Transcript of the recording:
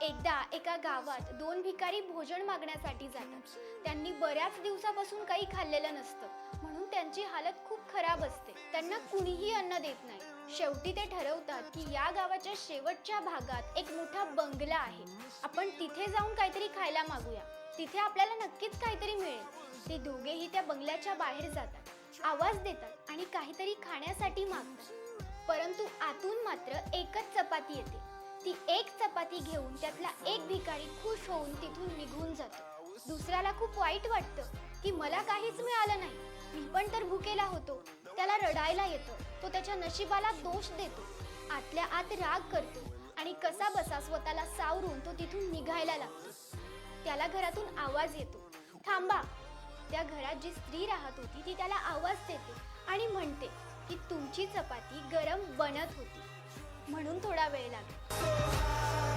एकदा एका गावात दोन भिकारी भोजन मागण्यासाठी जातात. त्यांनी बऱ्याच दिवसापासून काही खाल्लेलं नसतं, म्हणून त्यांची हालत खूप खराब असते. त्यांना कुणीही अन्न देत नाही. शेवटी ते ठरवतात की या गावाच्या शेवटच्या भागात एक मोठा बंगला आहे, आपण तिथे जाऊन काहीतरी खायला मागूया, तिथे आपल्याला नक्कीच काहीतरी मिळेल. ते दोघेही त्या बंगल्याच्या बाहेर जातात, आवाज देतात आणि काहीतरी खाण्यासाठी मागतात. परंतु आतून मात्र एकच चपाती येते. ती एक चपाती घेऊन त्यातला एक भिकारी खुश होऊन तिथून निघून जातो. दुसऱ्याला खूप वाईट वाटतं की मला काहीच मिळालं नाही, मी पण तर भुकेला होतो. त्याला रडायला येतं. तो त्याच्या नशिबाला दोष देतो, आतल्या आत राग करतो आणि कसा बसा स्वतःला सावरून तो तिथून निघायला लागतो. त्याला घरातून आवाज येतो, थांबा. त्या घरात जी स्त्री राहत होती ती त्याला आवाज देते आणि म्हणते की तुमची चपाती गरम बनत होती, म्हणून थोडा वेळ लागला.